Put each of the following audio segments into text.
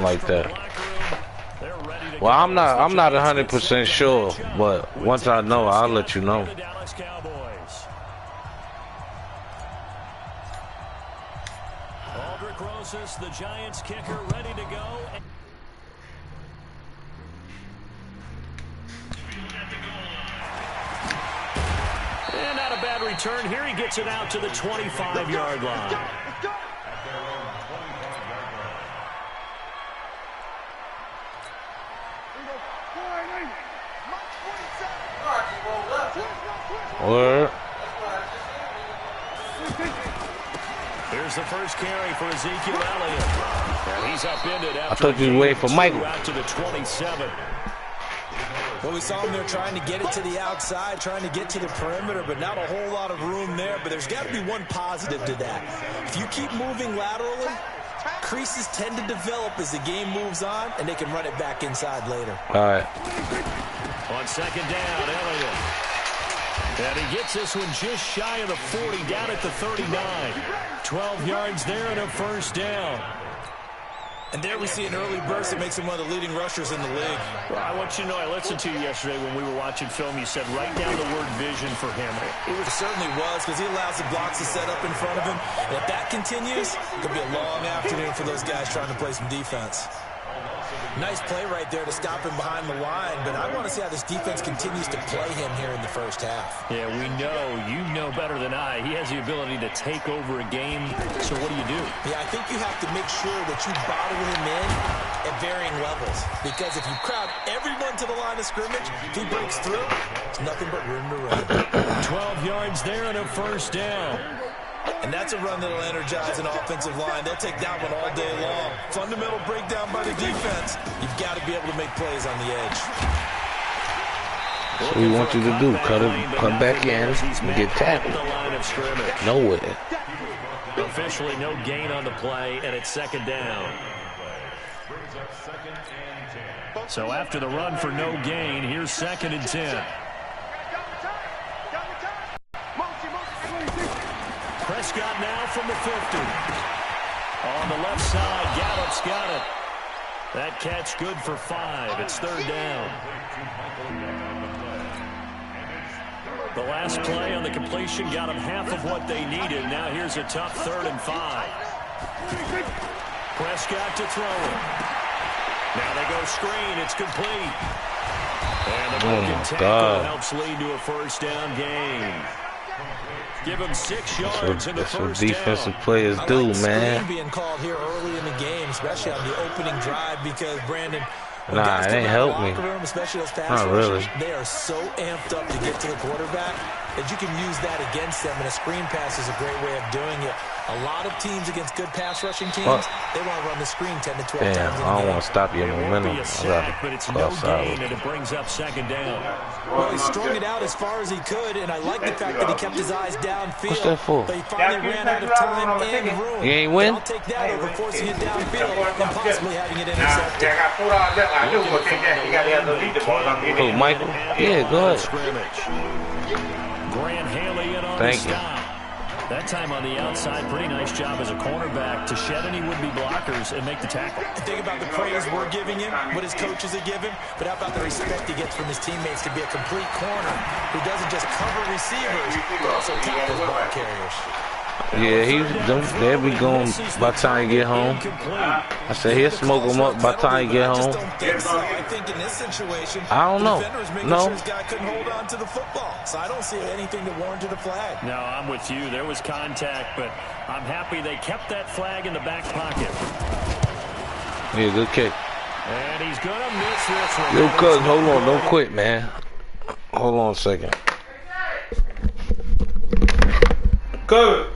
like that. Well, I'm not 100% sure, but once I know, I'll let you know. The Giants kicker ready to go. And not a bad return. Here he gets it out to the 25-yard line. Word. Here's the first carry for Ezekiel Elliott. And he's upended after I thought you were waiting for Michael. Out to the 27. Well, we saw him there trying to get it to the outside, trying to get to the perimeter, but not a whole lot of room there. But there's got to be one positive to that. If you keep moving laterally, creases tend to develop as the game moves on, and they can run it back inside later. All right. On second down, Elliott. And he gets this one just shy of the 40, down at the 39. 12 yards there and a first down. And there we see an early burst that makes him one of the leading rushers in the league. Well, I want you to know, I listened to you yesterday when we were watching film. You said write down the word vision for him. It certainly was, because he allows the blocks to set up in front of him. And if that continues, it could be a long afternoon for those guys trying to play some defense. Nice play right there to stop him behind the line, but I want to see how this defense continues to play him here in the first half. Yeah, we know, you know better than I, he has the ability to take over a game, so what do you do? Yeah, I think you have to make sure that you bottle him in at varying levels, because if you crowd everyone to the line of scrimmage, if he breaks through, it's nothing but room to run. 12 yards there and a first down. And that's a run that'll energize an offensive line. They'll take that one all day long. Fundamental breakdown by the defense. You've got to be able to make plays on the edge. That's what we want you to do. Cut back in and get tackled. Nowhere. Officially no gain on the play, and it's second down. So after the run for no gain, here's 2nd and 10. Prescott now from the 50. On the left side, Gallup's got it. That catch good for 5. It's 3rd down. The last play on the completion got them half of what they needed. Now here's a tough 3rd and 5. Prescott to throw it. Now they go screen. It's complete. And the broken tackle helps lead to a first down gain. Give him 6 yards in the first down. That's what defensive players do, man. Being called here early in the game, especially on the opening drive, because Brandon. Nah, it ain't helped me. Especially those pass Not really. They are so amped up to get to the quarterback that you can use that against them, and a screen pass is a great way of doing it. A lot of teams against good pass rushing teams, they want to run the screen 10 to 12 times. Damn, I don't want to stop your momentum. But it's no gain, and it brings up 2nd down. Well, he strung it out as far as he could, and I like the fact that he kept his eyes downfield. What's that for? But he finally ran out of time and room. You ain't win? I'll take that over forcing it downfield and possibly having it intercepted. Oh, Michael? Yeah, go ahead. Grant Haley in on the stop. That time on the outside, pretty nice job as a cornerback to shed any would-be blockers and make the tackle. Think about the praise we're giving him, what his coaches are giving, but how about the respect he gets from his teammates to be a complete corner who doesn't just cover receivers, but also tackles ball carriers. Yeah, they'll be going by the time you get home. I said he'll smoke them up by the time you get home. I think in this situation, I don't know. No. Sure this guy couldn't hold on to the football, so I don't see anything that warranted a flag. No, I'm with you. There was contact, but I'm happy they kept that flag in the back pocket. Yeah, good kick. And he's going to miss this one. Yo, cuz, hold on. Don't quit, man. Hold on a second. Cuz.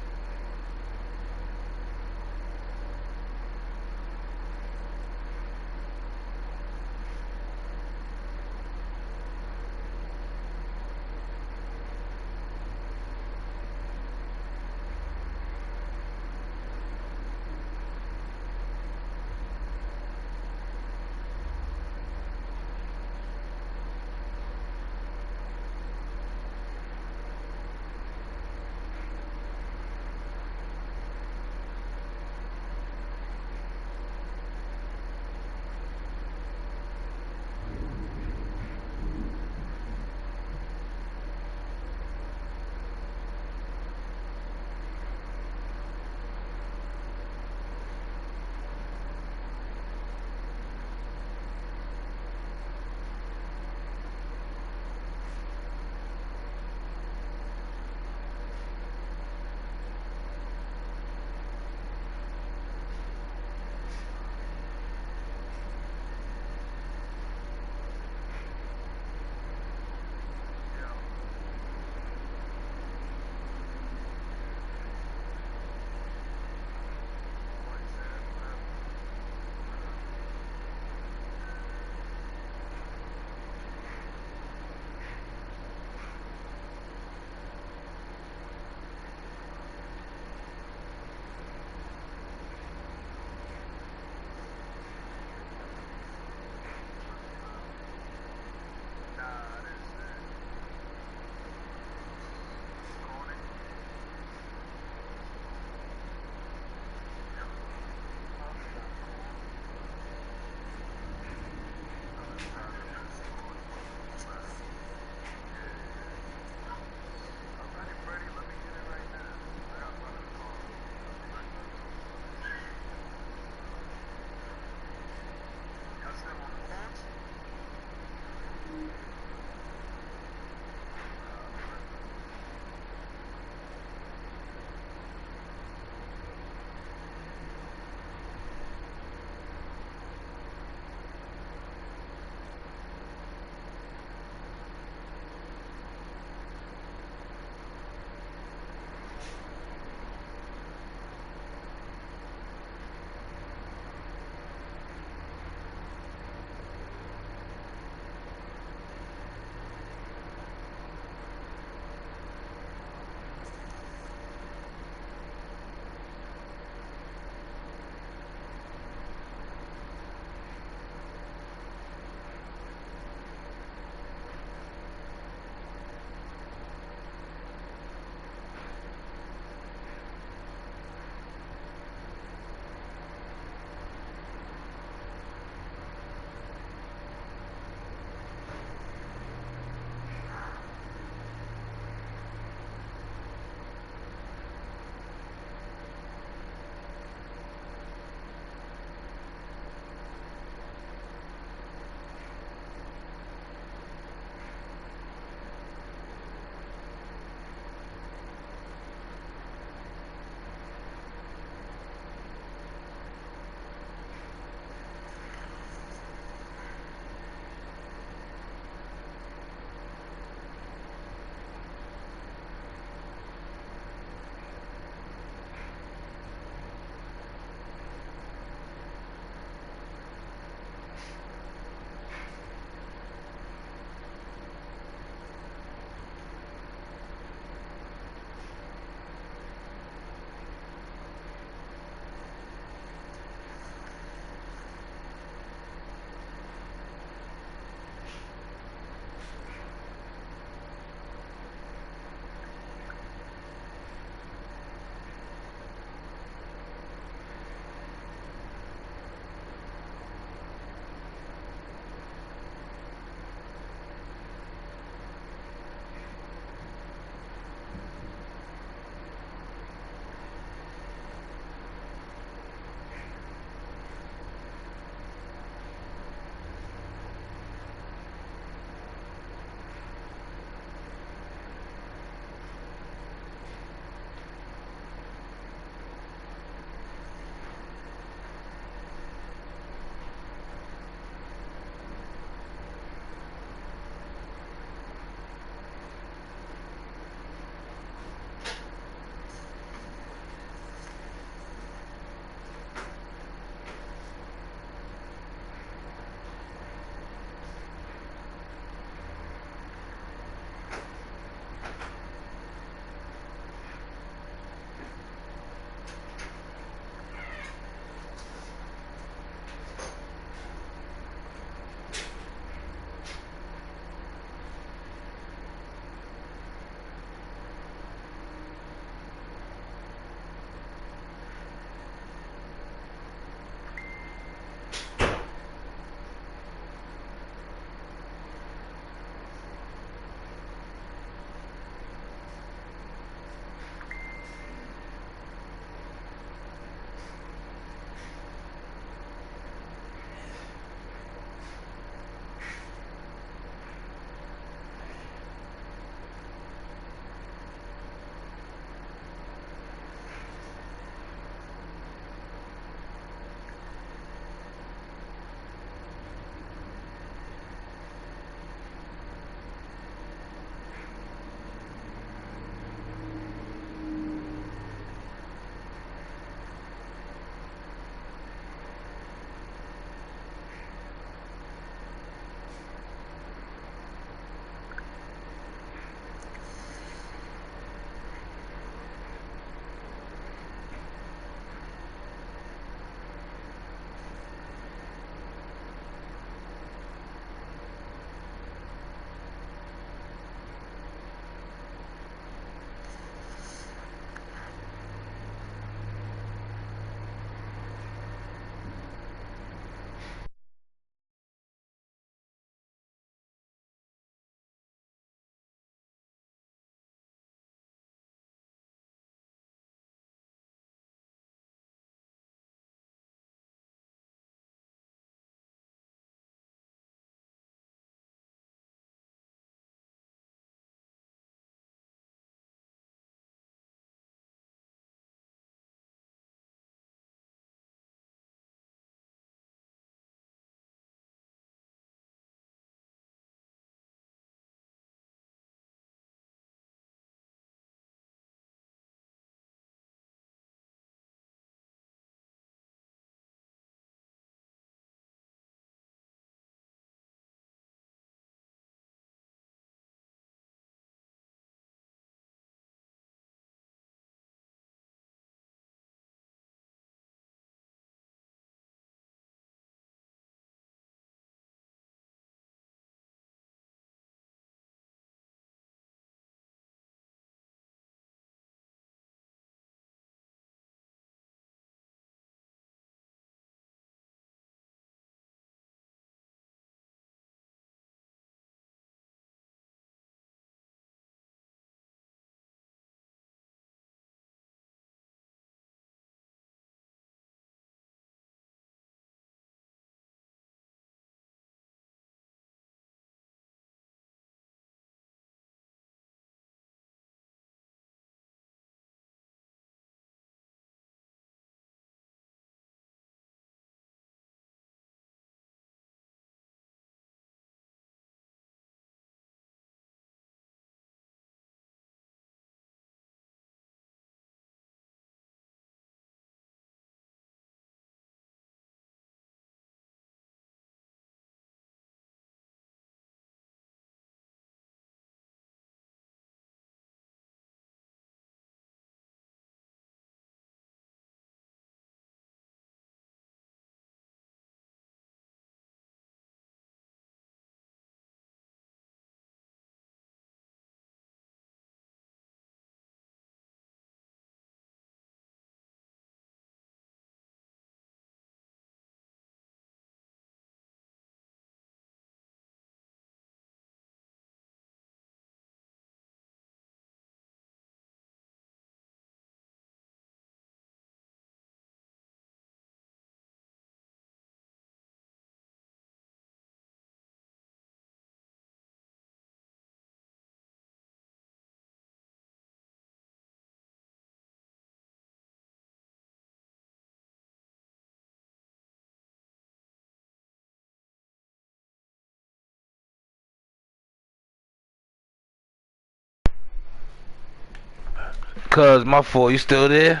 Cuz, my fault. You still there?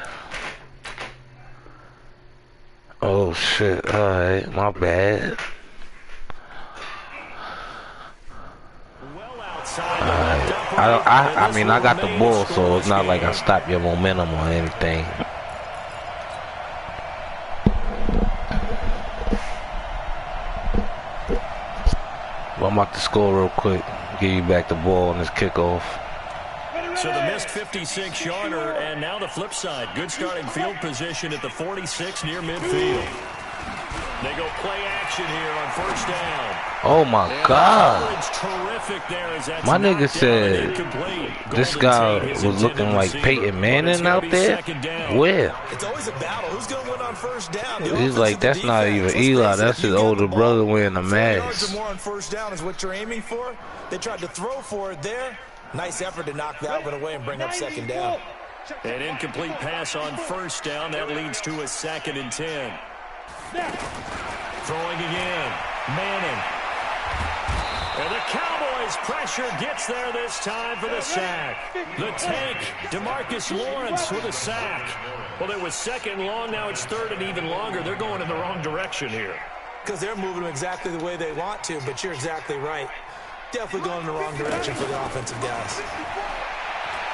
Oh shit. Alright, my bad. I mean, I got the ball, so it's not like I stop your momentum or anything. Well, I'm about to score real quick. Give you back the ball on this kickoff. So the missed 56-yarder, and now the flip side. Good starting field position at the 46 near midfield. They go play action here on first down. Oh my God. My nigga said this guy was looking like Peyton Manning out there. Where? It's always a battle. Who's going to win on first down? He's like, that's not even Eli. That's his older brother wearing a mask. More on first down is what you're aiming for. They tried to throw for it there. Nice effort to knock that one away and bring up second down. An incomplete pass on first down. That leads to a 2nd and 10. Throwing again. Manning. And the Cowboys pressure gets there this time for the sack. The tank, DeMarcus Lawrence with a sack. Well, it was 2nd and long. Now it's 3rd and even longer. They're going in the wrong direction here. Because they're moving them exactly the way they want to, but you're exactly right. Definitely going in the wrong direction for the offensive guys.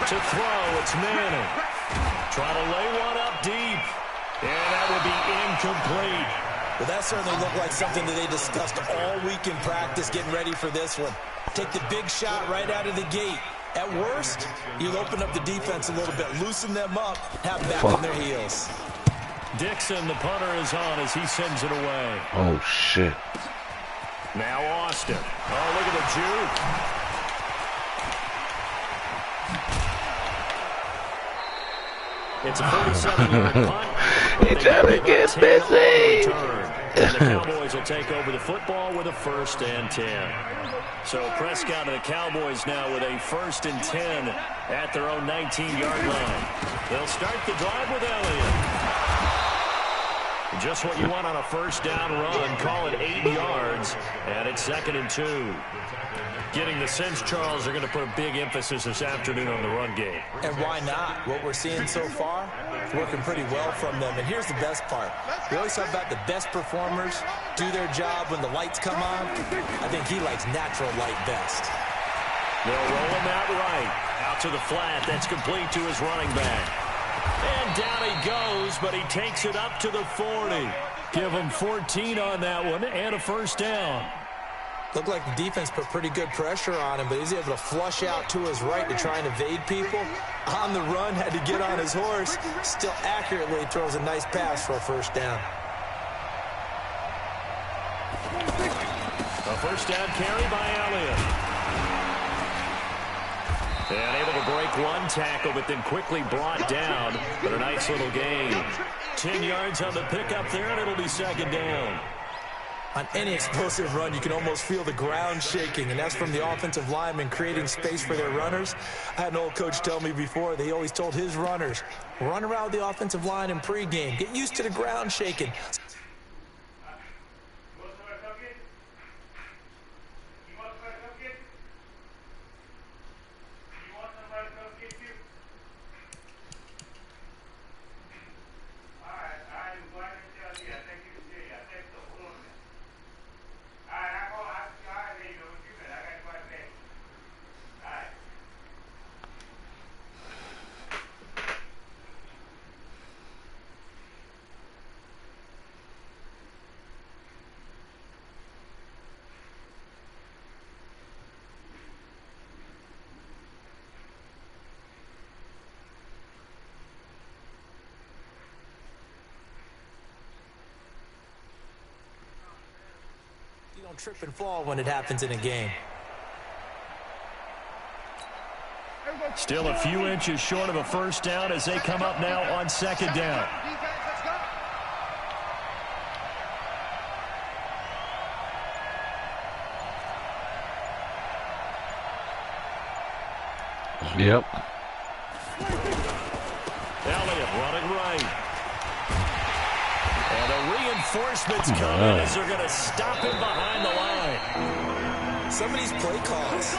To throw, it's Manning. Trying to lay one up deep. And that would be incomplete. Well, that certainly looked like something that they discussed all week in practice, getting ready for this one. Take the big shot right out of the gate. At worst, you'll open up the defense a little bit, loosen them up, have them back on their heels. Dixon, the punter, is on as he sends it away. Oh, shit. Now Austin. Oh, look at the juke. It's a 47-yard punt. He's trying to get busy. And the Cowboys will take over the football with a 1st and 10. So Prescott and the Cowboys now with a 1st and 10 at their own 19-yard line. They'll start the drive with Elliott. Just what you want on a first down run. Call it 8 yards, and it's 2nd and 2. Getting the sense, Charles, they're going to put a big emphasis this afternoon on the run game. And why not? What we're seeing so far is working pretty well from them. And here's the best part. We always talk about the best performers do their job when the lights come on. I think he likes natural light best. They'll roll him out right. Out to the flat. That's complete to his running back. And down he goes, but he takes it up to the 40. Give him 14 on that one and a first down. Looked like the defense put pretty good pressure on him, but he was able to flush out to his right to try and evade people. On the run, had to get on his horse. Still accurately throws a nice pass for a first down. A first down carry by Elliott. And able to break one tackle, but then quickly brought down. But a nice little gain. 10 yards on the pickup there, and it'll be 2nd down. On any explosive run, you can almost feel the ground shaking, and that's from the offensive linemen creating space for their runners. I had an old coach tell me before, they always told his runners, run around the offensive line in pregame. Get used to the ground shaking. You don't trip and fall when it happens in a game. Still a few inches short of a first down as they come up now on 2nd down. Yep. Elliott running right. And the reinforcements come in as they're going to stop him behind the line. Some of these play calls,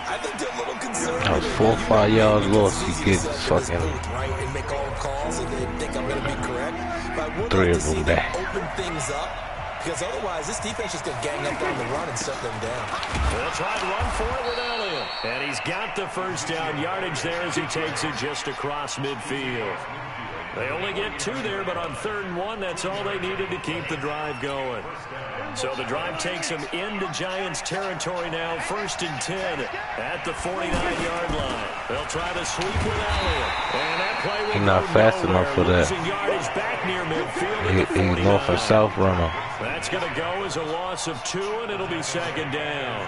I think they're a little conservative. That was 4 or 5 yards lost. He gets fucking right and make all calls, and they think I'm going to be correct. But I would 3 like of to see them them back. open things up, because otherwise this defense is going to gang up on the run and shut them down. They'll try to run for it with Elliott. And he's got the first down yardage there as he takes it just across midfield. They only get 2 there, but on 3rd and 1, that's all they needed to keep the drive going. So the drive takes them into Giants territory now, 1st and 10 at the 49-yard line. They'll try to sweep with Elliott. And that play will He's not fast enough for that. Back near midfield He's north and south runner. That's going to go as a loss of 2, and it'll be 2nd down.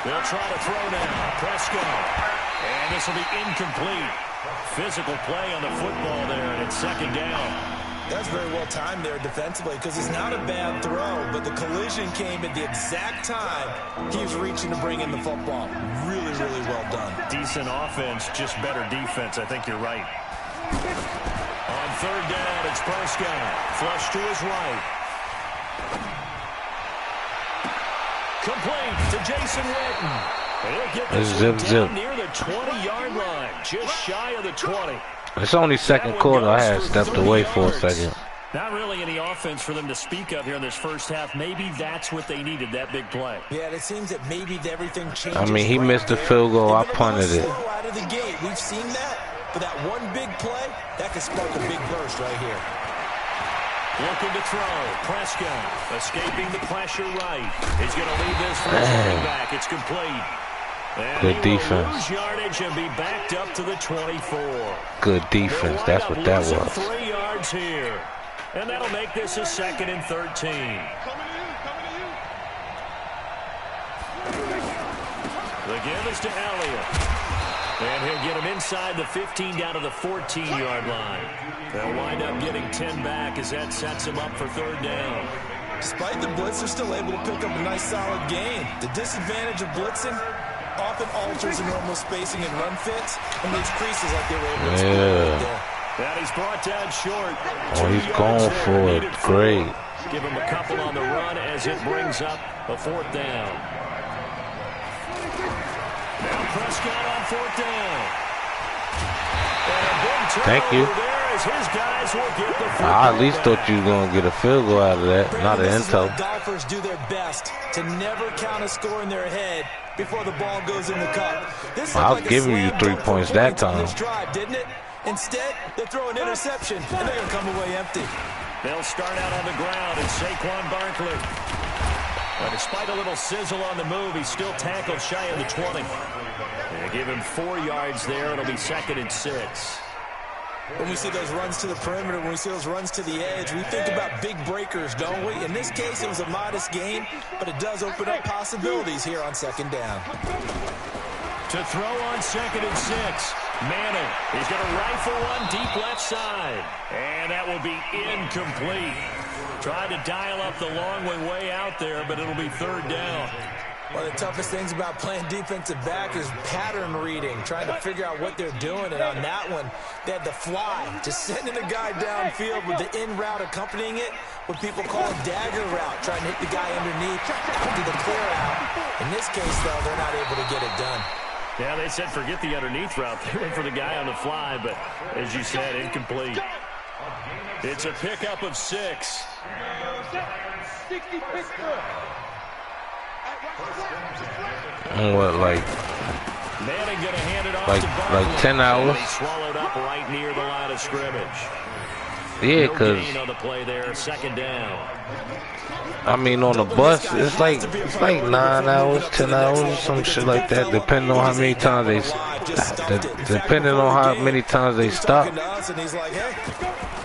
They'll try to throw now. Prescott. And this will be incomplete. Physical play on the football there, and it's 2nd down. That's very well timed there defensively, because it's not a bad throw, but the collision came at the exact time he was reaching to bring in the football. Really, really well done. Decent offense, just better defense. I think you're right. On 3rd down, it's Prescott. Flush to his right. Complete to Jason Witten. He'll get this down near the 20-yard line, just shy of the 20. It's only 2nd quarter. I had stepped away for a second. Not really any offense for them to speak of here in this first half. Maybe that's what they needed, that big play. Yeah, it seems that maybe everything changes. I mean, he missed the field goal. I punted it. Out of the gate. We've seen that, but that one big play, that could spark a big burst right here. Looking to throw. Prescott escaping the pressure right. He's going to leave this for his running back. It's complete. And good defense. Lose yardage and be backed up to the 24. Good defense. That's what that was. 3 yards here. And that'll make this a 2nd and 13. The give is to Elliott. And he'll get him inside the 15 down to the 14-yard line. They'll wind up getting 10 back as that sets him up for 3rd down. Despite the blitz, they're still able to pick up a nice solid gain. The disadvantage of blitzing often alters the normal spacing and run fits and makes creases like they were able to right there. And he's brought down short. Oh, he's going for it. Great. Give him a couple on the run as it brings up a 4th down. Now Prescott on 4th down. Thank you. His guys will get the I at least thought you were going to get a field goal out of that, not an intel. Golfers do their best to never count a score in their head before the ball goes in the cup. I was giving you 3 points that time. This drive, didn't it? Instead, they throw an interception, and they're going to come away empty. They'll start out on the ground, and Saquon Barkley. But despite a little sizzle on the move, he's still tackled shy of the 20. They give him 4 yards there. It'll be 2nd and 6. When we see those runs to the perimeter, when we see those runs to the edge, we think about big breakers, don't we? In this case, it was a modest gain, but it does open up possibilities here on 2nd down. To throw on 2nd and 6. Manning, he's going to rifle one deep left side. And that will be incomplete. Tried to dial up the long way out there, but it'll be 3rd down. One of the toughest things about playing defensive back is pattern reading, trying to figure out what they're doing. And on that one, they had the fly, just sending a guy downfield with the in route accompanying it, what people call a dagger route, trying to hit the guy underneath after the clear out. In this case, though, they're not able to get it done. Yeah, they said forget the underneath route. They went for the guy on the fly, but as you said, incomplete. It's a pickup of 6. And what, like Manning gonna hand it off to Barkley. like 10 hours? They swallowed up right near the line of scrimmage. Yeah, No because gain on the play there, 2nd down. I mean, on the bus, it's like 9 hours, 10 hours, or some shit like that, depending on how many times they stop. And he's like, hey,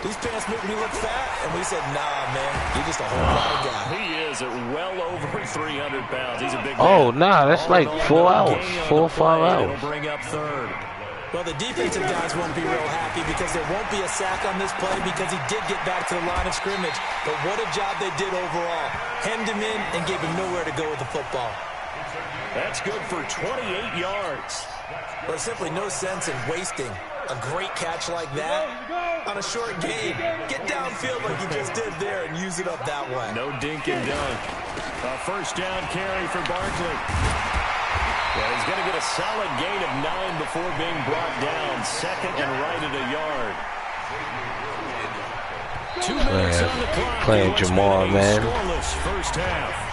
these pants make me look fat. And we said, nah, man, you're just a whole lot of guy. He is at well over 300 pounds. He's a big man. Oh, nah, that's like 4 hours, 4 or 5 hours. It'll bring up 3rd. Well, the defensive guys won't be real happy because there won't be a sack on this play because he did get back to the line of scrimmage. But what a job they did overall. Hemmed him in and gave him nowhere to go with the football. That's good for 28 yards. There's simply no sense in wasting a great catch like that on a short gain. Get downfield like you just did there and use it up that way. No dink and dunk. A first down carry for Barkley. Yeah, he's going to get a solid gain of 9 before being brought down. Second and right at a yard. 2 minutes on the clock. Playing Jamal, man. Scoreless first half.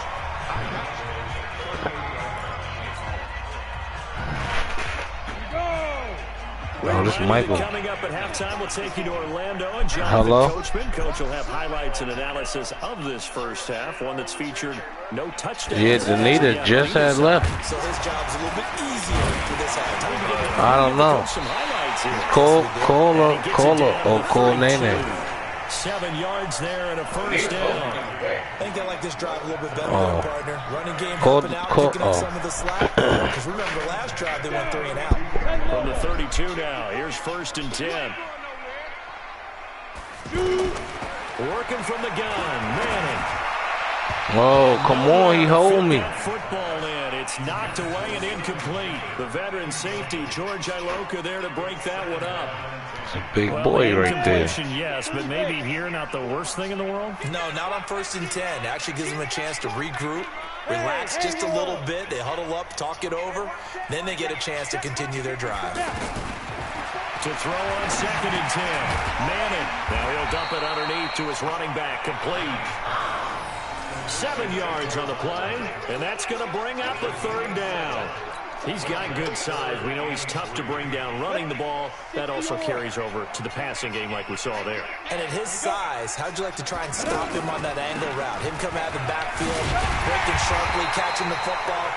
Oh, this is Michael. Coming up at halftime, we'll take you to Orlando and Hello. Coachman. Coach will have highlights and analysis of this first half, one that's featured no touchdowns. Yeah, Danita just had left. So his job's a little bit easier for this halftime. I don't know. Cole Nene. 7 yards there and a first down. I think they like this drive a little bit better, partner. Running game Cold, helping out, picking up some of the slack. Because remember, last drive they went 3 and out. From the 32 now, here's first and 10. Working from the gun, Manning. Oh, come on, he hold me. Football in. It's knocked away and incomplete. The veteran safety, George Iloka, there to break that one up. It's a big boy right there. Yes, but maybe here not the worst thing in the world? No, not on first and 10. It actually gives them a chance to regroup, relax just a little bit. They huddle up, talk it over. Then they get a chance to continue their drive. To throw on second and 10. Manning. Now he'll dump it underneath to his running back. Complete. 7 yards on the play, and that's going to bring up the third down. He's got good size. We know he's tough to bring down running the ball. That also carries over to the passing game like we saw there. And at his size, how'd you like to try and stop him on that angle route? Him come out of the backfield, breaking sharply, catching the football.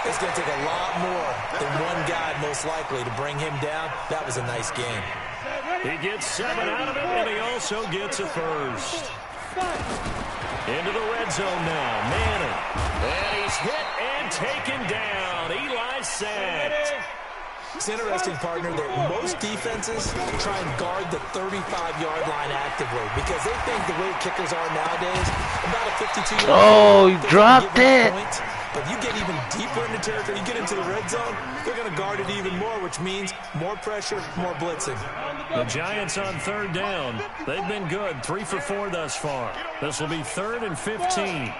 It's going to take a lot more than one guy most likely to bring him down. That was a nice game. He gets 7 out of it, and he also gets a first. Into the red zone now, Manning. And he's hit and taken down. Eli sacked. It's interesting, partner, that most defenses try and guard the 35-yard line actively because they think the way kickers are nowadays, about a 52-yard line. Oh, he dropped it. But you get even deeper into territory, you get into the red zone, they're going to guard it even more, which means more pressure, more blitzing. The Giants on third down. They've been good, 3 for 4 thus far. This will be 3rd and 15.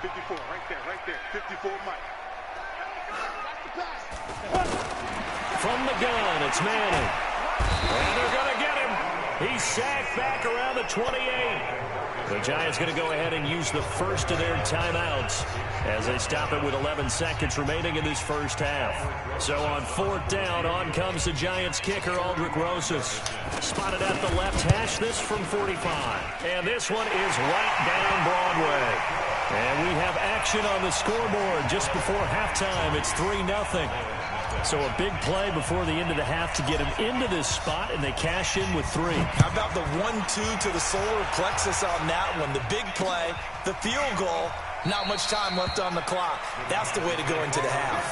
54, right there, 54, Mike. From the gun, it's Manning. And they're going to get him. He's sacked back around the 28. The Giants going to go ahead and use the first of their timeouts as they stop it with 11 seconds remaining in this first half. So on 4th down, on comes the Giants kicker, Aldrich Rosas. Spotted at the left hash, this from 45. And this one is right down Broadway. And we have action on the scoreboard just before halftime. It's 3-0. So a big play before the end of the half to get him into this spot, and they cash in with 3. How about the 1-2 to the solar plexus on that one? The big play, the field goal, not much time left on the clock. That's the way to go into the half.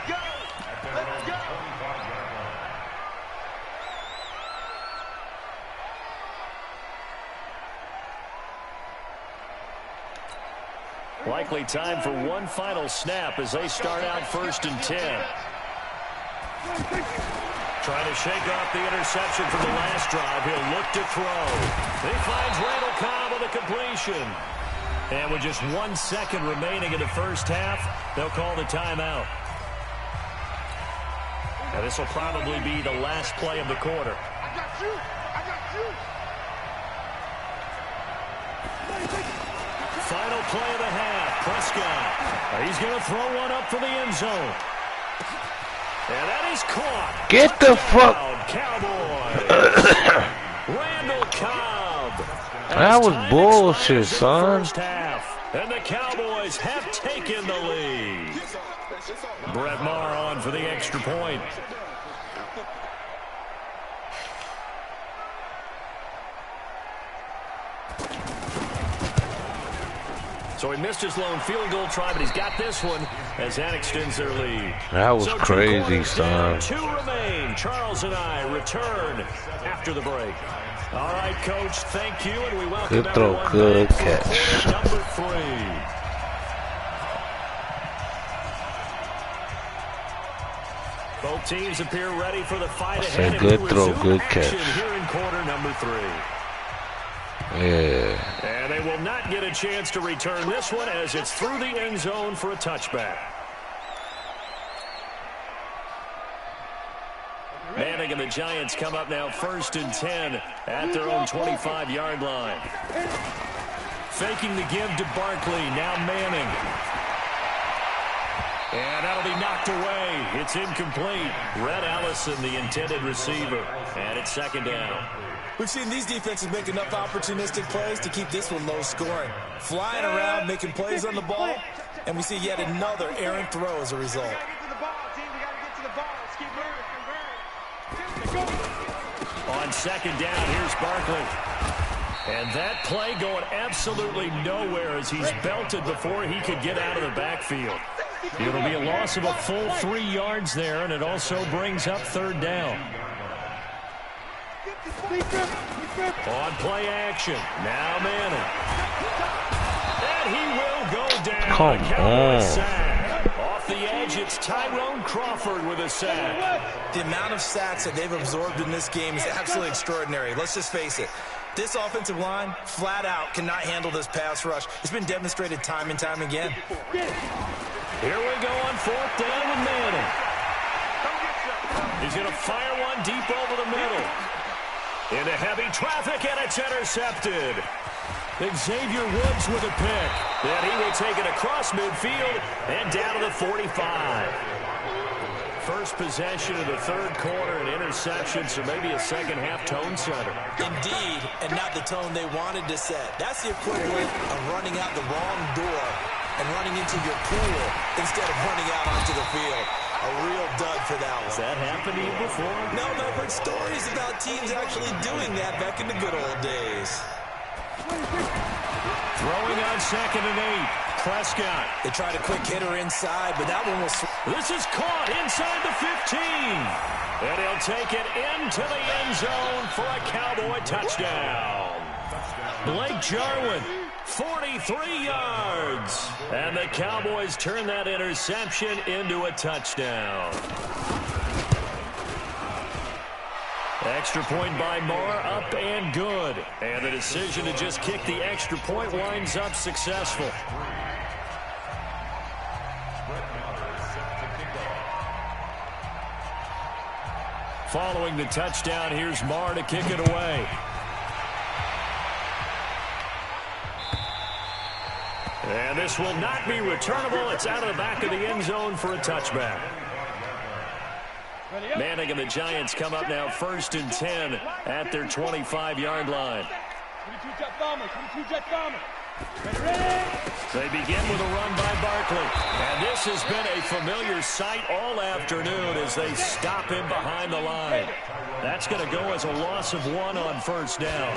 Go! Let's go! Likely time for one final snap as they start out 1st and 10. Trying to shake off the interception from the last drive. He'll look to throw. He finds Randall Cobb with a completion. And with just 1 second remaining in the first half, they'll call the timeout. Now this will probably be the last play of the quarter. I got you! I got you! Final play of the half. Prescott. He's going to throw one up for the end zone. And that is caught. Get the fuck. Cowboys. Randall Cobb. That was bullshit, son. First half, and the Cowboys have taken the lead. Brett Maher on for the extra point. So he missed his lone field goal try, but he's got this one as that extends their lead. That was crazy, son. 2 remain. Charles and I return after the break. All right, Coach, thank you, and we welcome good throw, everyone good back catch. for number 3. Both teams appear ready for the fight ahead. Ahead. Good throw, good catch. Here in quarter number 3. Yeah. And they will not get a chance to return this one as it's through the end zone for a touchback. Manning and the Giants come up now 1st and 10 at their own 25-yard line. Faking the give to Barkley. Now Manning. And that'll be knocked away. It's incomplete. Red Allison, the intended receiver. And it's 2nd down. We've seen these defenses make enough opportunistic plays to keep this one low scoring. Flying around, making plays on the ball, and we see yet another errant throw as a result. On 2nd down, here's Barkley. And that play going absolutely nowhere as he's belted before he could get out of the backfield. It'll be a loss of a full 3 yards there, and it also brings up 3rd down. On play action. Now Manning. And he will go down. Come on. Sack. Off the edge, it's Tyrone Crawford with a sack. The amount of sacks that they've absorbed in this game is absolutely extraordinary. Let's just face it. This offensive line, flat out, cannot handle this pass rush. It's been demonstrated time and time again. Here we go on 4th down with Manning. He's going to fire one deep over the middle. Into heavy traffic, and it's intercepted. Xavier Woods with a pick. And he will take it across midfield and down to the 45. First possession of the 3rd quarter, an interception, so maybe a second-half tone setter. Indeed, and not the tone they wanted to set. That's the equivalent of running out the wrong door and running into your pool instead of running out onto the field. A real dud for that one. Has that happened to you before? No, I've heard stories about teams actually doing that back in the good old days. Throwing on 2nd and 8. Prescott. They tried a quick hitter inside, but that one was... This is caught inside the 15. And he'll take it into the end zone for a Cowboy touchdown. Blake Jarwin, 43 yards. And the Cowboys turn that interception into a touchdown. Extra point by Moore, up and good. And the decision to just kick the extra point winds up successful. Following the touchdown, here's Moore to kick it away. And this will not be returnable. It's out of the back of the end zone for a touchback. Manning and the Giants come up now 1st and 10 at their 25-yard line. They begin with a run by Barkley. And this has been a familiar sight all afternoon as they stop him behind the line. That's going to go as a loss of 1 on 1st down.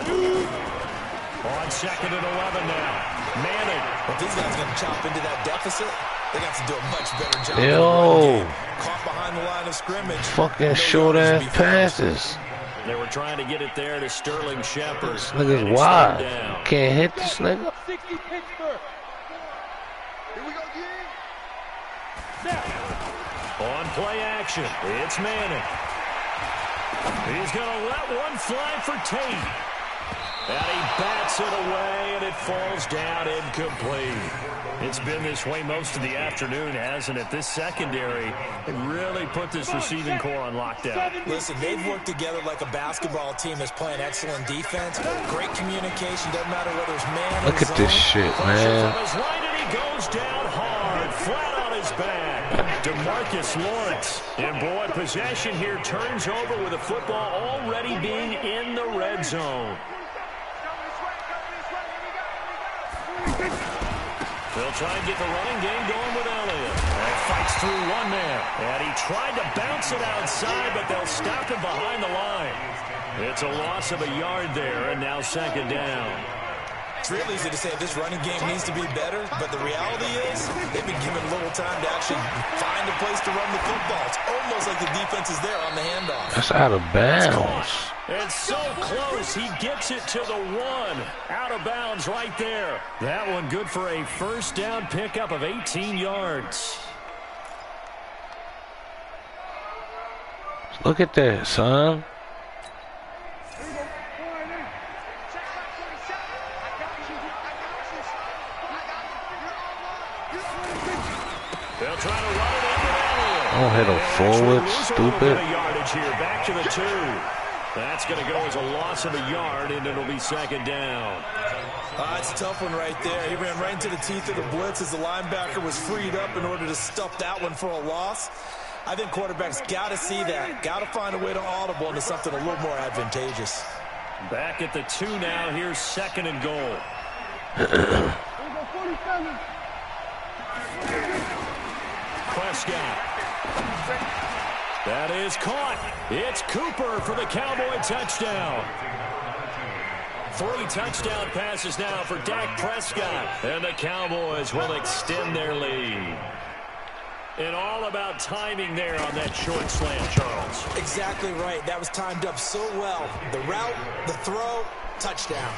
On 2nd and 11 now. Manning. If these guys are going to chop into that deficit, they got to do a much better job. Yo. Caught behind the line of scrimmage. Fucking short-ass passes. They were trying to get it there to Sterling Shepard. This nigga's wild. Can't hit this nigga. On play action, it's Manning. He's going to let one fly for Tate. And he bats it away, and it falls down incomplete. It's been this way most of the afternoon, hasn't it? This secondary, it really put this receiving core on lockdown. Listen, they've worked together like a basketball team that's playing excellent defense. Great communication, doesn't matter whether it's man or Look at this shit, man. From his right, and he goes down hard, flat on his back. DeMarcus Lawrence. And boy, possession here turns over with the football already being in the red zone. They'll try and get the running game going with Elliott. And fights through one man. And he tried to bounce it outside, but they'll stop him behind the line. It's a loss of a yard there, and now 2nd down. It's real easy to say this running game needs to be better, but the reality is they've been given little time to actually find a place to run the football. It's almost like the defense is there on the handoff. That's out of bounds. It's so close. He gets it to the 1. Out of bounds right there. That one good for a 1st down pickup of 18 yards. Look at that, son. They'll try to run it into that. Don't hit him forward, stupid. Yardage here, back to the 2. That's going to go as a loss of a yard, and it'll be second down. It's a tough one right there. He ran right into the teeth of the blitz as the linebacker was freed up in order to stuff that one for a loss. I think quarterbacks got to see that. Got to find a way to audible into something a little more advantageous. Back at the 2 now. Here's second and goal. Prescott. That is caught. It's Cooper for the Cowboy touchdown. 3 touchdown passes now for Dak Prescott. And the Cowboys will extend their lead. And all about timing there on that short slant, Charles. Exactly right. That was timed up so well. The route, the throw, touchdown.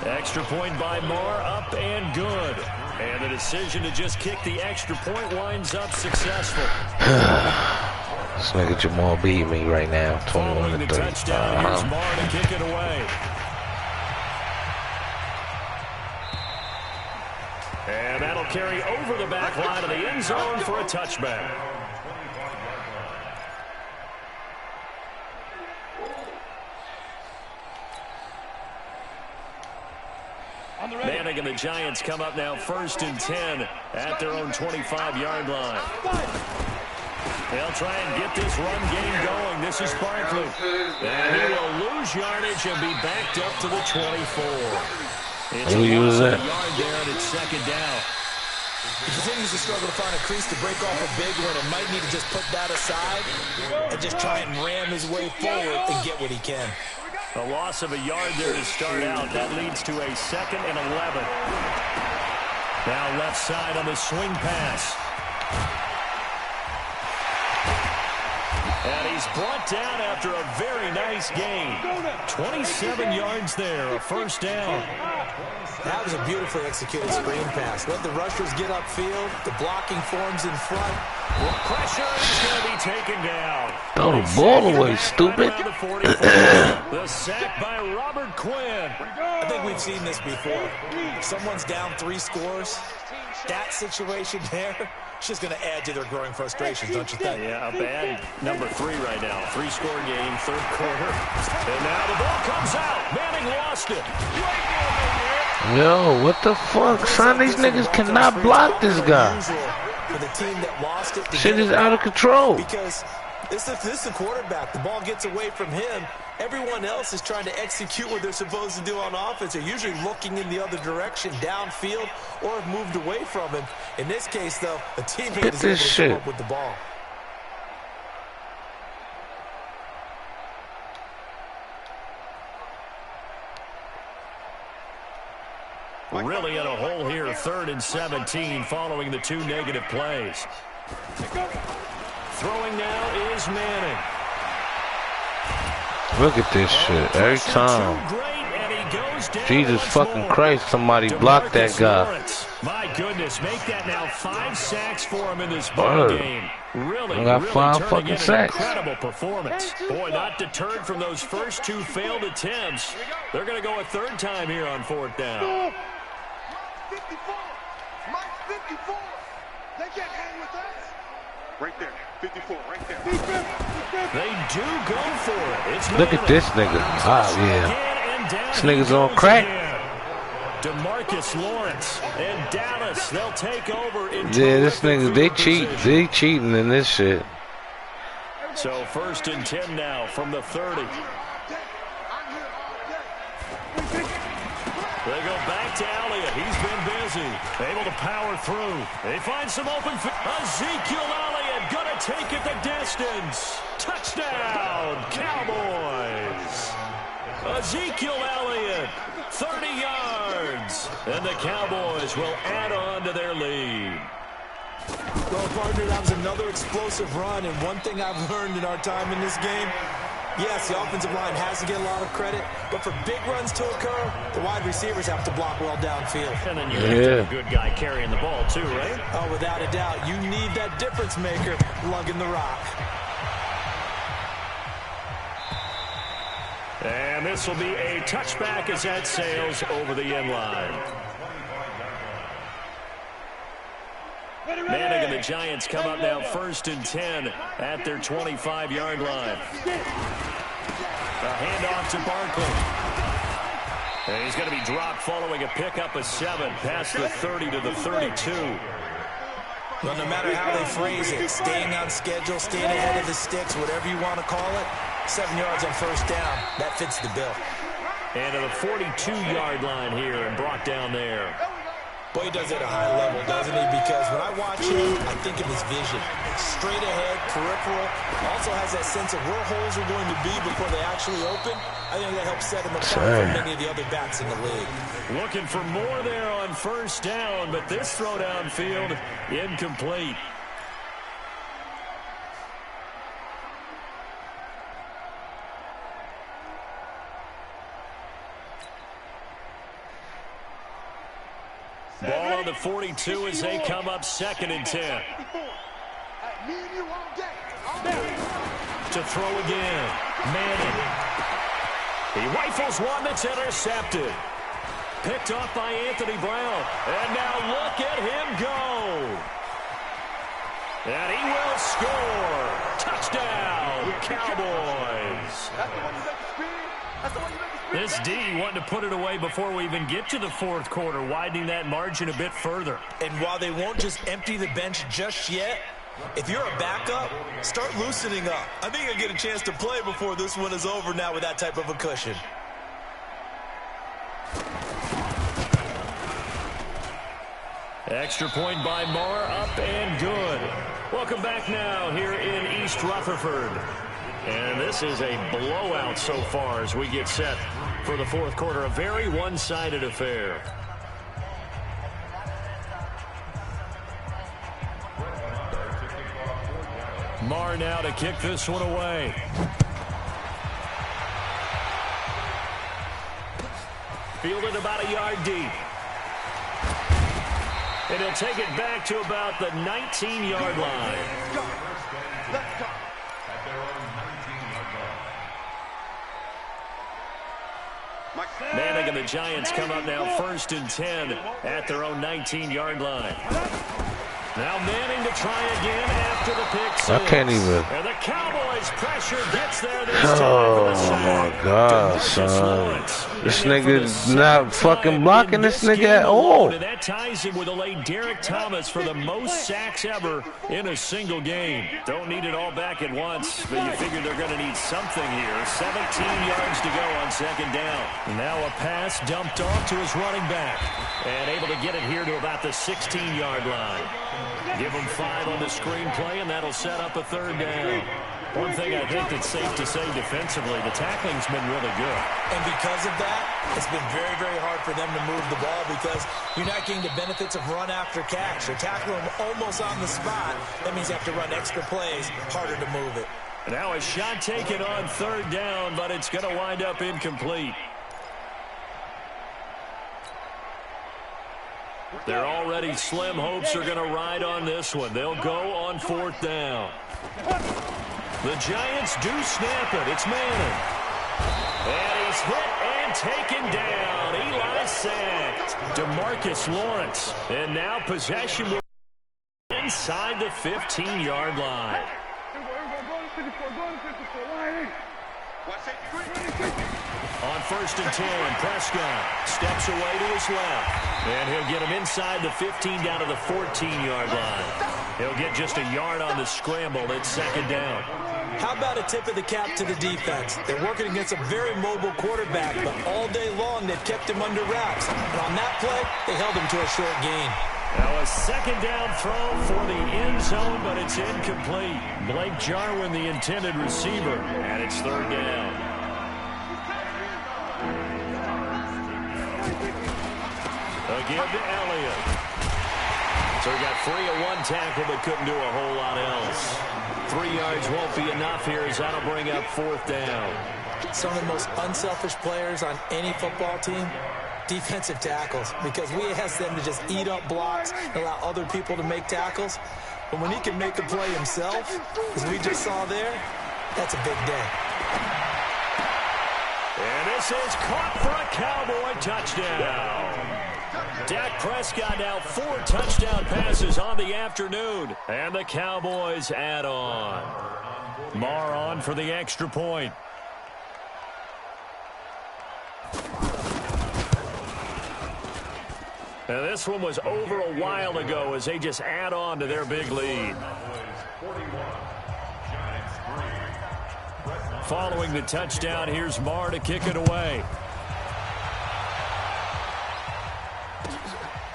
Extra point by Moore, up and good. And the decision to just kick the extra point winds up successful. This nigga Jamal beat me right now, 21 to 30. Touchdown. Here's Moore to kick it away. And that'll carry over the back line of the end zone for a touchback. Manning and the Giants come up now 1st and 10 at their own 25-yard line. They'll try and get this run game going. This is Barkley. And he will lose yardage and be backed up to the 24. It's a loss of a yard there, and it's second down. He continues to struggle to find a crease to break off a big one and might need to just put that aside and just try and ram his way forward and get what he can. A loss of a yard there to start out. That leads to a 2nd and 11. Now left side on the swing pass. And he's brought down after a very nice gain. 27 yards there, a first down. That was a beautifully executed screen pass. Let the rushers get upfield. The blocking forms in front. Pressure is going to be taken down. Throw the ball away, stupid. The sack by Robert Quinn. I think we've seen this before. Someone's down 3 scores. That situation there, it's just going to add to their growing frustrations, don't you think? Yeah, a bad number 3 right now. 3-score game, 3rd quarter. And now the ball comes out. Manning lost it. Yo, what the fuck, son? These niggas cannot block this guy. For the team that lost it, shit is out of control. Because this is the quarterback. The ball gets away from him. Everyone else is trying to execute what they're supposed to do on offense. They're usually looking in the other direction, downfield, or have moved away from him. In this case, though, a teammate is able to come up with the ball. Really in a hole here, 3rd and 17 following the 2 negative plays. Throwing now is Manning. Look at this shit every time. Jesus fucking Christ, somebody blocked that guy. My goodness, make that now 5 sacks for him in this ball game. Really turning in an incredible performance. Boy, not deterred from those first 2 failed attempts. They're going to go a 3rd time here on 4th down. 54. Mike 54. They can't hang with us. Right there. 54. Right there. They do go for it. It's look at this nigga. Ah, yeah. This nigga's on crack. DeMarcus Lawrence and Dallas. They'll take over. Yeah, this nigga, they cheat. They cheating in this shit. So 1st and 10 now from the 30. They go back to Elliott. He's been busy. Able to power through. They find some open. Ezekiel Elliott going to take it the distance. Touchdown, Cowboys. Ezekiel Elliott, 30 yards. And the Cowboys will add on to their lead. Well, partner, that was another explosive run. And one thing I've learned in our time in this game, yes, the offensive line has to get a lot of credit, but for big runs to occur, the wide receivers have to block well downfield. And then you have a good guy carrying the ball too, right? Oh, without a doubt. You need that difference maker lugging the rock. And this will be a touchback as that sails over the end line. Manning and the Giants come up now 1st and 10 at their 25-yard line. A handoff to Barkley. And he's going to be dropped following a pickup of 7 past the 30 to the 32. Well, no matter how they phrase it, staying on schedule, staying ahead of the sticks, whatever you want to call it, 7 yards on 1st down, that fits the bill. And to the 42-yard line here and brought down there. Boy, he does it at a high level, doesn't he? Because when I watch him, I think of his vision. Straight ahead, peripheral. Also has that sense of where holes are going to be before they actually open. I think that helps set him apart from many of the other backs in the league. Looking for more there on 1st down, but this throw downfield incomplete. Ball on the 42 as they come up 2nd and 10. To throw again. Manning. He rifles one that's intercepted. Picked off by Anthony Brown. And now look at him go. And he will score. Touchdown, Cowboys. This D wanting to put it away before we even get to the 4th quarter, widening that margin a bit further. And while they won't just empty the bench just yet, if you're a backup, start loosening up. I think you'll get a chance to play before this one is over now with that type of a cushion. Extra point by Marr, up and good. Welcome back now here in East Rutherford. And this is a blowout so far as we get set for the 4th quarter. A very one-sided affair. Marr now to kick this one away. Fielded about a yard deep. And he'll take it back to about the 19-yard line. Let's go. Manning and the Giants come up now 1st and 10 at their own 19-yard line. Now Manning to try again after the pick six. I can't even. And the Cowboys pressure gets there this Oh time. my God, son. This nigga's not fucking blocking this nigga at all. And that ties him with a late Derek Thomas for the most sacks ever in a single game. Don't need it all back at once, but you figure they're going to need something here. 17 yards to go on 2nd down. Now a pass dumped off to his running back. And able to get it here to about the 16-yard line. Give him 5 on the screenplay, and that'll set up a 3rd down. One thing I think that's safe to say defensively, the tackling's been really good. And because of that, it's been very, very hard for them to move the ball because you're not getting the benefits of run after catch. You're tackling them almost on the spot. That means you have to run extra plays, harder to move it. Now a shot taken on 3rd down, but it's going to wind up incomplete. Their already slim hopes are going to ride on this one. They'll go on 4th down. The Giants do snap it. It's Manning. And he's hit and taken down. Eli sacked. DeMarcus Lawrence. And now possession inside the 15-yard line. On 1st and 10, Prescott steps away to his left. And he'll get him inside the 15 down to the 14-yard line. He'll get just a yard on the scramble. It's 2nd down. How about a tip of the cap to the defense? They're working against a very mobile quarterback, but all day long they've kept him under wraps. And on that play, they held him to a short gain. Now a 2nd down throw for the end zone, but it's incomplete. Blake Jarwin, the intended receiver, and it's 3rd down. Again to Elliott. So he got free of one tackle, but couldn't do a whole lot else. 3 yards won't be enough here as that'll bring up 4th down. Some of the most unselfish players on any football team, defensive tackles, because we ask them to just eat up blocks and allow other people to make tackles. But when he can make a play himself, as we just saw there, that's a big day. This is caught for a Cowboy touchdown. Dak Prescott now 4 touchdown passes on the afternoon. And the Cowboys add on. Marr on for the extra point. Now this one was over a while ago as they just add on to their big lead. Following the touchdown, here's Marr to kick it away.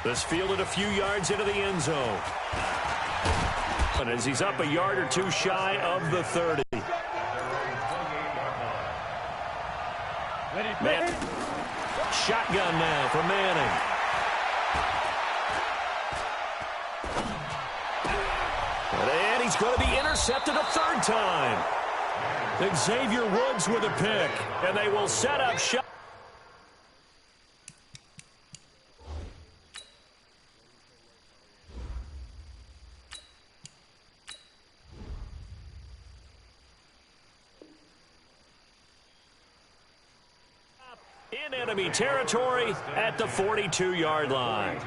This fielded a few yards into the end zone. And as he's up a yard or two shy of the 30. Shotgun now for Manning. And he's going to be intercepted a third time. Xavier Woods with a pick. And they will set up shot. In enemy territory at the 42-yard line.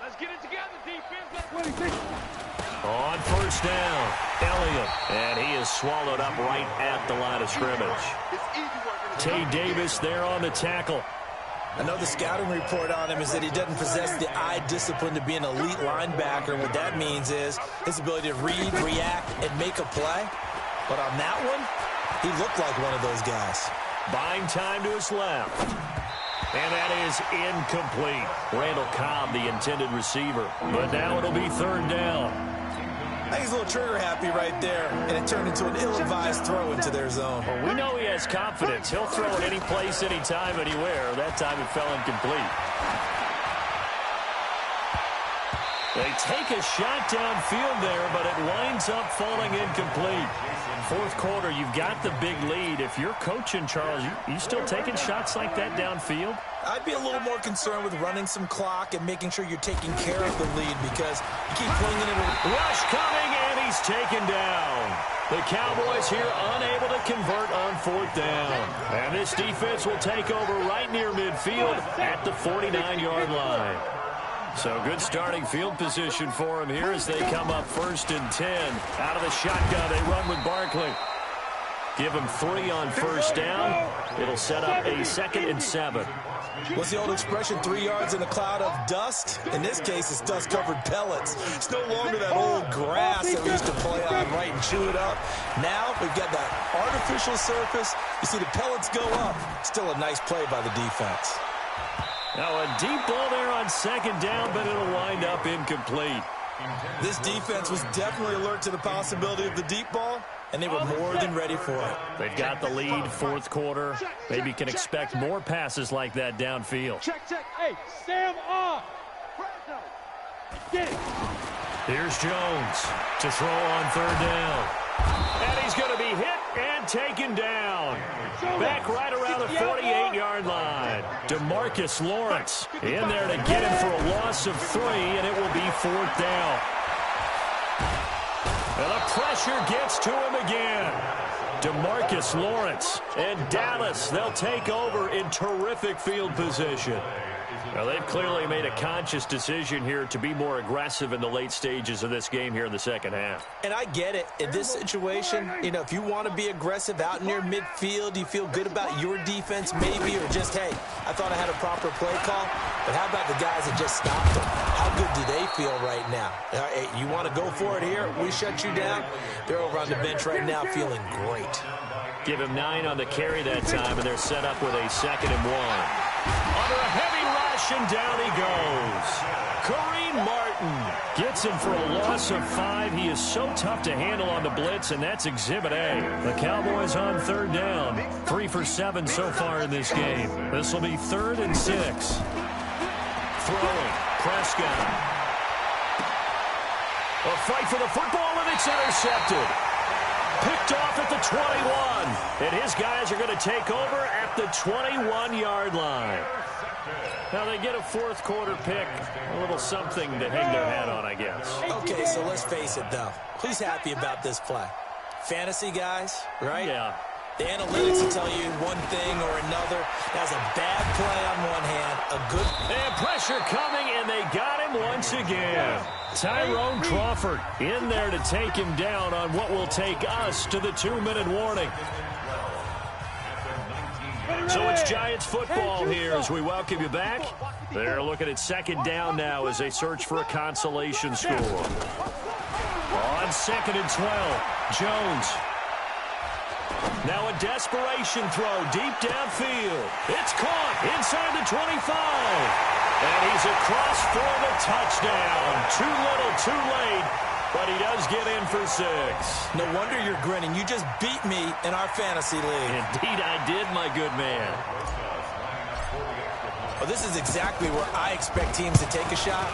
Let's get it together, defense. On first down, Elliott. And he is swallowed up right at the line of scrimmage. Tay Davis there on the tackle. I know the scouting report on him is that he doesn't possess the eye discipline to be an elite linebacker. And what that means is his ability to read, react, and make a play. But on that one, he looked like one of those guys. Buying time to his left. And that is incomplete. Randall Cobb, the intended receiver. But now it'll be third down. I think he's a little trigger happy right there, and it turned into an ill-advised throw into their zone. Well, we know he has confidence. He'll throw it any place, anytime, anywhere. That time it fell incomplete. They take a shot downfield there, but it winds up falling incomplete. Fourth quarter, you've got the big lead. If you're coaching, Charles, you still taking shots like that downfield? I'd be a little more concerned with running some clock and making sure you're taking care of the lead because you keep flinging it. Rush coming, and he's taken down. The Cowboys here unable to convert on fourth down. And this defense will take over right near midfield at the 49-yard line. So good starting field position for him here as they come up 1st and 10. Out of the shotgun, they run with Barkley. Give him 3 on first down. It'll set up a 2nd and 7. What's the old expression, 3 yards in a cloud of dust? In this case, it's dust-covered pellets. It's no longer that old grass that we used to play on, right, and chew it up. Now we've got that artificial surface. You see the pellets go up. Still a nice play by the defense. Now a deep ball there on 2nd down, but it'll wind up incomplete. This defense was definitely alert to the possibility of the deep ball, and they were more than ready for it. They've got the lead, fourth quarter. Maybe can expect more passes like that downfield. Check. Hey, Sam on. Get it. Here's Jones to throw on 3rd down. And he's going to be hit and taken down. Back right around the 48-yard line. DeMarcus Lawrence in there to get him for a loss of 3, and it will be 4th down. And the pressure gets to him again. DeMarcus Lawrence and Dallas, they'll take over in terrific field position. Now, they've clearly made a conscious decision here to be more aggressive in the late stages of this game here in the second half. And I get it. In this situation, you know, if you want to be aggressive out near midfield, you feel good about your defense maybe, or just, hey, I thought I had a proper play call. But how about the guys that just stopped them? How good do they feel right now? Hey, you want to go for it here? We shut you down. They're over on the bench right now feeling great. Give him 9 on the carry that time, and they're set up with a 2nd and 1. Under a heavy rush, and down he goes. Kareem Martin gets him for a loss of 5. He is so tough to handle on the blitz, and that's Exhibit A. The Cowboys on 3rd down. 3 for 7 so far in this game. This will be 3rd and 6. Throwing, Prescott. A fight for the football, and it's intercepted. Picked off at the 21. And his guys are going to take over at the 21-yard line. Now they get a fourth quarter pick, a little something to hang their hat on, I guess. Okay, so let's face it, though. Who's happy about this play? Fantasy guys, right? Yeah. The analytics will tell you one thing or another. That's a bad play on one hand, a good... And pressure coming, and they got him once again. Tyrone Crawford in there to take him down on what will take us to the 2-minute warning. So it's Giants football here as we welcome you back. They're looking at second down now as they search for a consolation score. On 2nd and 12, Jones. Now a desperation throw deep downfield. It's caught inside the 25. And he's across for the touchdown. Too little, too late. But he does get in for 6. No wonder you're grinning. You just beat me in our fantasy league. Indeed I did, my good man. Well, this is exactly where I expect teams to take a shot.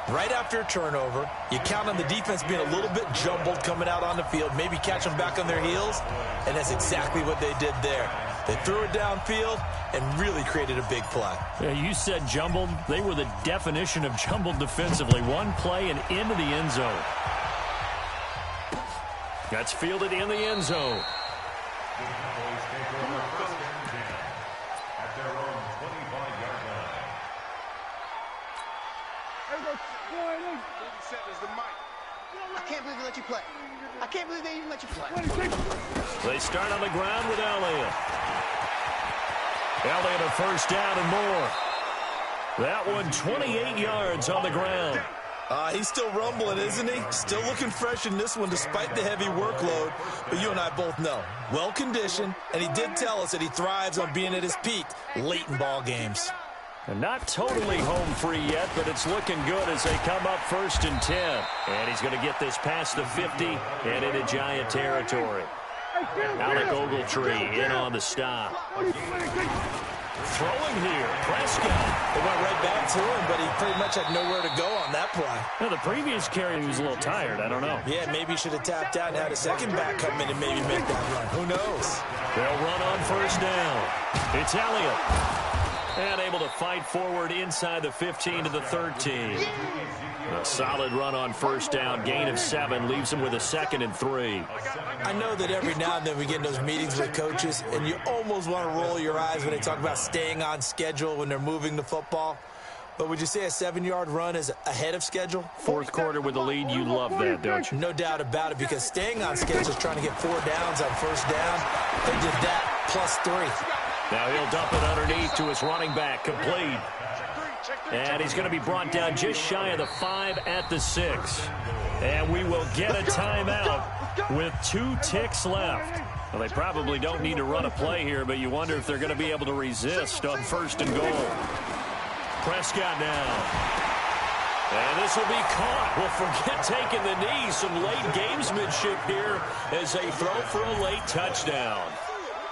Right after a turnover, you count on the defense being a little bit jumbled coming out on the field, maybe catch them back on their heels, and that's exactly what they did there. They threw it downfield and really created a big play. Yeah, you said jumbled. They were the definition of jumbled defensively. One play and into the end zone. That's fielded in the end zone. I can't believe they let you play. I can't believe they even let you play. They start on the ground with Elliott. Elliott a first down and more. That one 28 yards on the ground. He's still rumbling, isn't he? Still looking fresh in this one despite the heavy workload. But you and I both know, well-conditioned, and he did tell us that he thrives on being at his peak late in ball games. And not totally home free yet, but it's looking good as they come up 1st and 10. And he's going to get this past the 50 and into Giant territory. Alec Ogletree in on the stop. Throwing here, Prescott. It went right back to him, but he pretty much had nowhere to go on that play. Now, the previous carry, he was a little tired. I don't know. Yeah, maybe he should have tapped out and had a second back come in and maybe make that run. Who knows? They'll run on 1st down. It's Elliott. And able to fight forward inside the 15 to the 13. A solid run on 1st down. Gain of 7 leaves him with a 2nd and 3. I know that every now and then we get in those meetings with coaches, and you almost want to roll your eyes when they talk about staying on schedule when they're moving the football. But would you say a 7-yard run is ahead of schedule? Fourth quarter with the lead, you love that, don't you? No doubt about it, because staying on schedule is trying to get 4 downs on 1st down. They did that plus 3. Now he'll dump it underneath to his running back, complete. And he's going to be brought down just shy of the 5 at the 6. And we will get a timeout with 2 ticks left. Well, they probably don't need to run a play here, but you wonder if they're going to be able to resist on 1st and goal. Prescott now. And this will be caught. Well, forget taking the knee. Some late gamesmanship here as they throw for a late touchdown.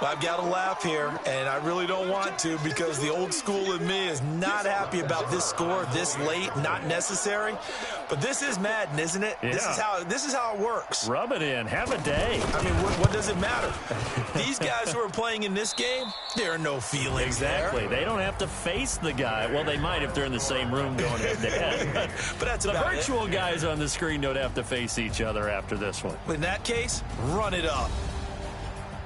I've got to laugh here, and I really don't want to because the old school in me is not happy about this score this late, not necessary. But this is Madden, isn't it? Yeah. This is how it works. Rub it in. Have a day. I mean, what does it matter? These guys who are playing in this game, there are no feelings exactly. there. They don't have to face the guy. Well, they might if they're in the same room going head-to-head. But that's the about virtual guys on the screen don't have to face each other after this one. In that case, run it up.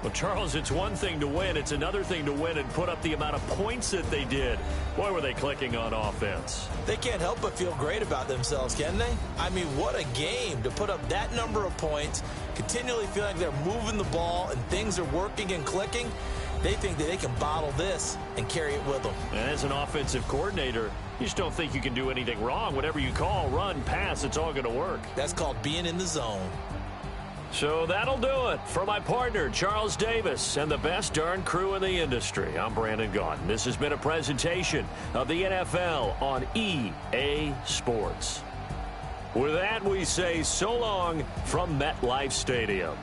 Well, Charles, it's one thing to win. It's another thing to win and put up the amount of points that they did. Boy, were they clicking on offense. They can't help but feel great about themselves, can they? I mean, what a game to put up that number of points, continually feel like they're moving the ball and things are working and clicking. They think that they can bottle this and carry it with them. And as an offensive coordinator, you just don't think you can do anything wrong. Whatever you call, run, pass, it's all going to work. That's called being in the zone. So that'll do it for my partner, Charles Davis, and the best darn crew in the industry. I'm Brandon Gaughan. This has been a presentation of the NFL on EA Sports. With that, we say so long from MetLife Stadium.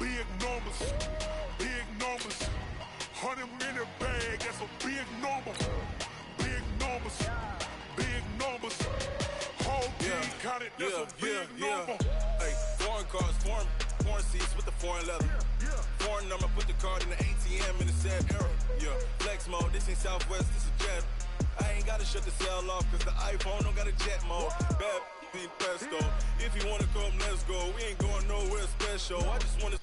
big numbers. Big numbers. 100 in the bag, that's a big number. Big numbers. Big numbers. Whole team counted, that's a big number. Hey, foreign cars, foreign seats with the foreign leather. Foreign number, put the card in the ATM in the sad era. Yeah, flex mode, this ain't Southwest, this is Jet. I ain't gotta shut the cell off, cause the iPhone don't got a jet mode. Bad be pesto. If you wanna come, let's go. We ain't going nowhere special. I just wanna